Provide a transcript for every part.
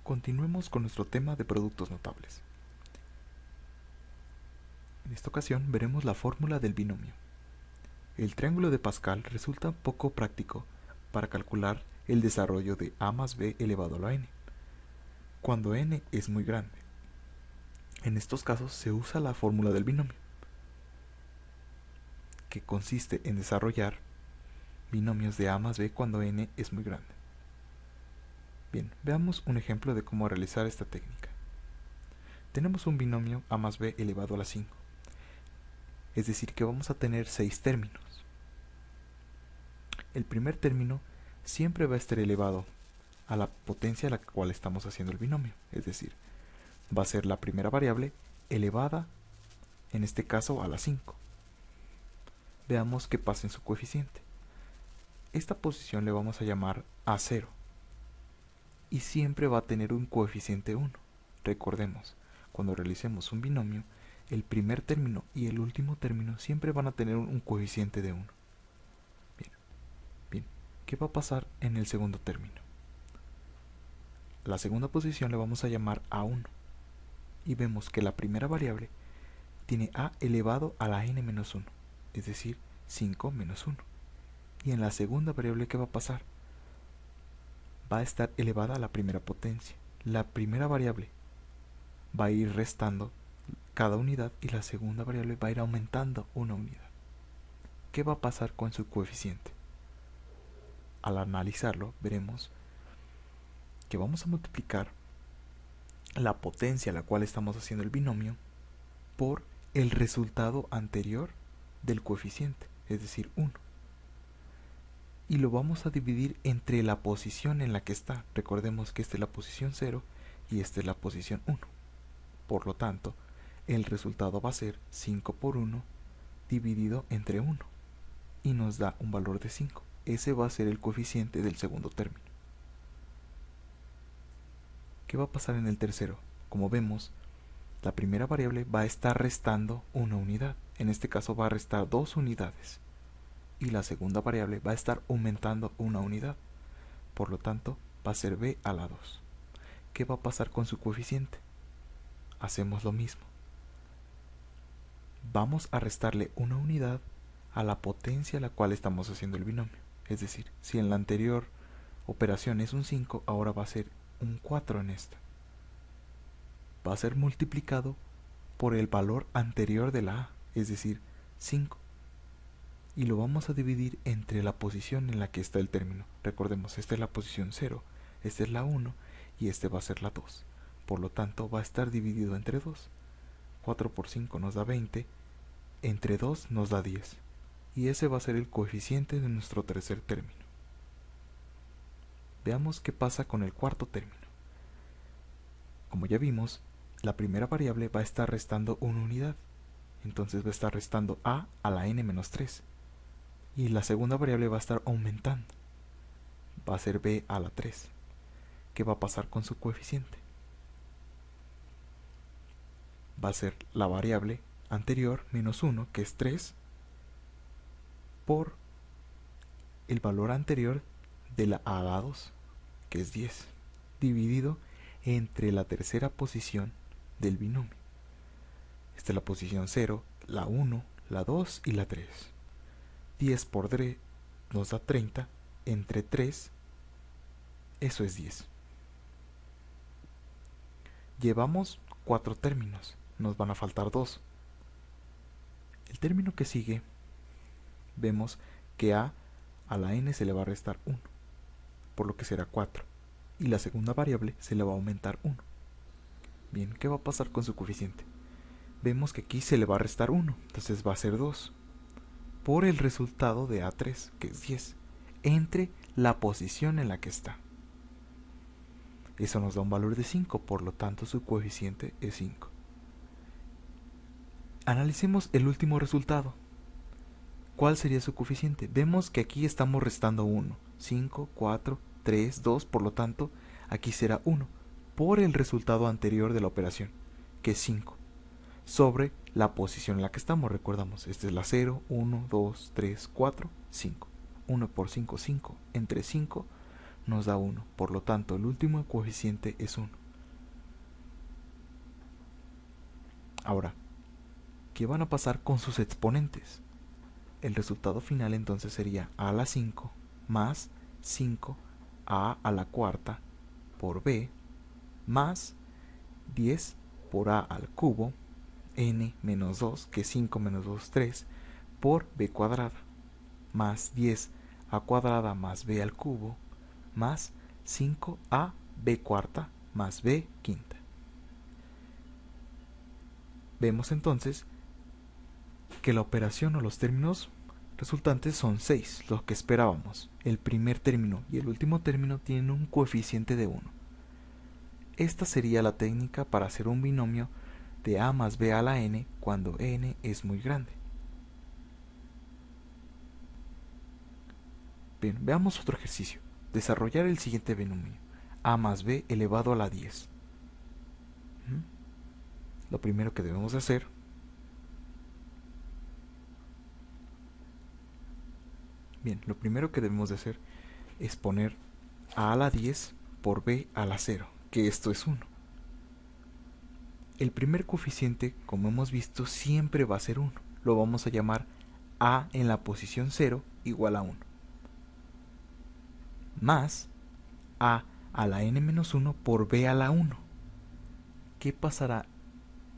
Continuemos con nuestro tema de productos notables. En esta ocasión veremos la fórmula del binomio. El triángulo de Pascal resulta poco práctico para calcular el desarrollo de a más b elevado a la n, cuando n es muy grande. En estos casos se usa la fórmula del binomio, que consiste en desarrollar binomios de a más b cuando n es muy grande. Bien, veamos un ejemplo de cómo realizar esta técnica. Tenemos un binomio a más b elevado a la 5, es decir que vamos a tener 6 términos. El primer término siempre va a estar elevado a la potencia a la cual estamos haciendo el binomio, es decir, va a ser la primera variable elevada, en este caso a la 5. Veamos qué pasa en su coeficiente. Esta posición le vamos a llamar A0 y siempre va a tener un coeficiente 1. Recordemos, cuando realicemos un binomio, el primer término y el último término siempre van a tener un coeficiente de 1. Bien, ¿qué va a pasar en el segundo término? La segunda posición le vamos a llamar A1 y vemos que la primera variable tiene a elevado a la n-1, es decir, 5 menos 1. Y en la segunda variable, ¿qué va a pasar? Va a estar elevada a la primera potencia. La primera variable va a ir restando cada unidad y la segunda variable va a ir aumentando una unidad. ¿Qué va a pasar con su coeficiente? Al analizarlo, veremos que vamos a multiplicar la potencia a la cual estamos haciendo el binomio por el resultado anterior del coeficiente, es decir, 1. Y lo vamos a dividir entre la posición en la que está. Recordemos que esta es la posición 0 y esta es la posición 1. Por lo tanto, el resultado va a ser 5 por 1 dividido entre 1 y nos da un valor de 5. Ese va a ser el coeficiente del segundo término. ¿Qué va a pasar en el tercero? Como vemos, la primera variable va a estar restando una unidad. En este caso va a restar 2 unidades. Y la segunda variable va a estar aumentando una unidad. Por lo tanto, va a ser b a la 2. ¿Qué va a pasar con su coeficiente? Hacemos lo mismo. Vamos a restarle una unidad a la potencia a la cual estamos haciendo el binomio. Es decir, si en la anterior operación es un 5, ahora va a ser un 4 en esta. Va a ser multiplicado por el valor anterior de la a, es decir, 5. Y lo vamos a dividir entre la posición en la que está el término. Recordemos, esta es la posición 0, esta es la 1 y este va a ser la 2. Por lo tanto, va a estar dividido entre 2. 4 por 5 nos da 20, entre 2 nos da 10. Y ese va a ser el coeficiente de nuestro tercer término. Veamos qué pasa con el cuarto término. Como ya vimos, la primera variable va a estar restando una unidad. Entonces va a estar restando a la n-3. Y la segunda variable va a estar aumentando. Va a ser b a la 3. ¿Qué va a pasar con su coeficiente? Va a ser la variable anterior menos 1, que es 3, por el valor anterior de la a la 2, que es 10, dividido entre la tercera posición del binomio. Esta es la posición 0, la 1, la 2 y la 3. 10 por 3 nos da 30, entre 3, eso es 10. Llevamos 4 términos, nos van a faltar 2. El término que sigue, vemos que a la n se le va a restar 1, por lo que será 4, y la segunda variable se le va a aumentar 1. Bien, ¿qué va a pasar con su coeficiente? Vemos que aquí se le va a restar 1, entonces va a ser 2, por el resultado de A3, que es 10, entre la posición en la que está. Eso nos da un valor de 5, por lo tanto su coeficiente es 5. Analicemos el último resultado. ¿Cuál sería su coeficiente? Vemos que aquí estamos restando 1, 5, 4, 3, 2, por lo tanto aquí será 1, por el resultado anterior de la operación, que es 5, sobre la posición en la que estamos. Recordamos, esta es la 0, 1, 2, 3, 4, 5. 1 por 5, 5. Entre 5 nos da 1. Por lo tanto, el último coeficiente es 1. Ahora, ¿qué van a pasar con sus exponentes? El resultado final entonces sería a a la 5 más 5a a la cuarta por b más 10 por a al cubo n menos 2, que 5 menos 2 es 3, por b cuadrada, más 10a cuadrada más b al cubo, más 5a b cuarta más b quinta. Vemos entonces que la operación o los términos resultantes son 6, los que esperábamos. El primer término y el último término tienen un coeficiente de 1. Esta sería la técnica para hacer un binomio de a más b a la n cuando n es muy grande. Bien, veamos otro ejercicio. Desarrollar el siguiente binomio, a más b elevado a la 10. Lo primero que debemos de hacer es poner a la 10 por b a la 0, que esto es 1. El primer coeficiente, como hemos visto, siempre va a ser 1. Lo vamos a llamar a en la posición 0 igual a 1. Más a la n-1 por b a la 1. ¿Qué pasará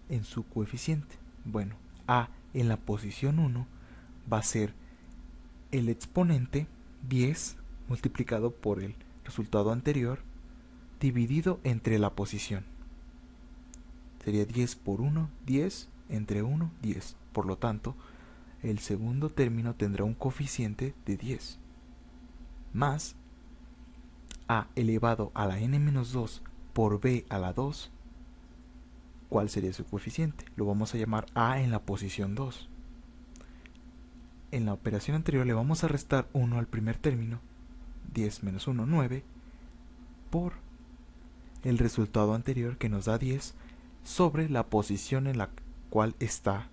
en su coeficiente? Bueno, a en la posición 1 va a ser el exponente 10 multiplicado por el resultado anterior dividido entre la posición. Sería 10 por 1, 10, entre 1, 10. Por lo tanto, el segundo término tendrá un coeficiente de 10. Más a elevado a la n-2 por b a la 2. ¿Cuál sería su coeficiente? Lo vamos a llamar a en la posición 2. En la operación anterior le vamos a restar 1 al primer término, 10 menos 1, 9, por el resultado anterior que nos da 10 sobre la posición en la cual está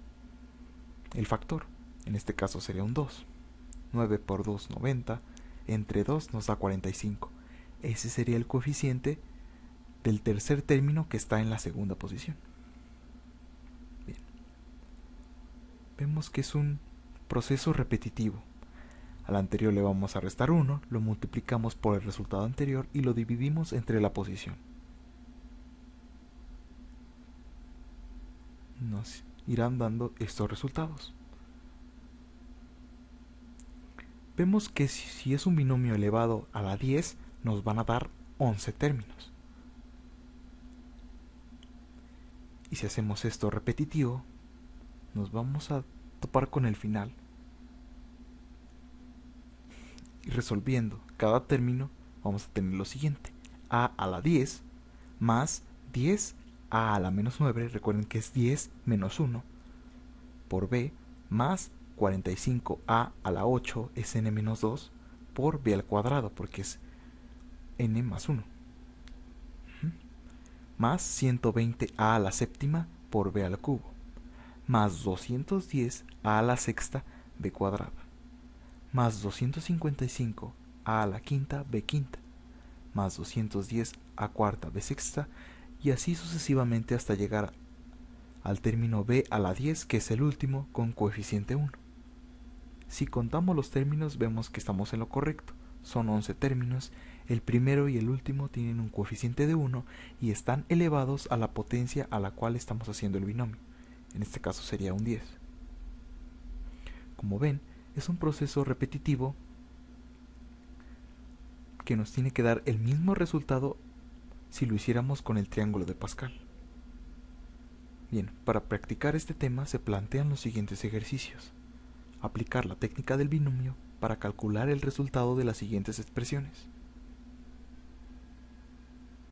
el factor. En este caso sería un 2. 9 por 2, 90. Entre 2 nos da 45. Ese sería el coeficiente del tercer término que está en la segunda posición. Bien. Vemos que es un proceso repetitivo. Al anterior le vamos a restar 1, lo multiplicamos por el resultado anterior y lo dividimos entre la posición. Nos irán dando estos resultados. Vemos que si es un binomio elevado a la 10, nos van a dar 11 términos. Y si hacemos esto repetitivo, nos vamos a topar con el final. Y resolviendo cada término, vamos a tener lo siguiente: a la 10 más 10 a la menos 9, recuerden que es 10 menos 1, por b, más 45a a la 8 es n menos 2, por b al cuadrado, porque es n más 1, más 120a a la séptima por b al cubo, más 210 a la sexta b cuadrada, más 255 a la quinta b quinta, más 210 a cuarta b sexta, y así sucesivamente hasta llegar al término b a la 10, que es el último, con coeficiente 1. Si contamos los términos, vemos que estamos en lo correcto. Son 11 términos, el primero y el último tienen un coeficiente de 1 y están elevados a la potencia a la cual estamos haciendo el binomio. En este caso sería un 10. Como ven, es un proceso repetitivo que nos tiene que dar el mismo resultado si lo hiciéramos con el triángulo de Pascal. Bien, para practicar este tema se plantean los siguientes ejercicios. Aplicar la técnica del binomio para calcular el resultado de las siguientes expresiones.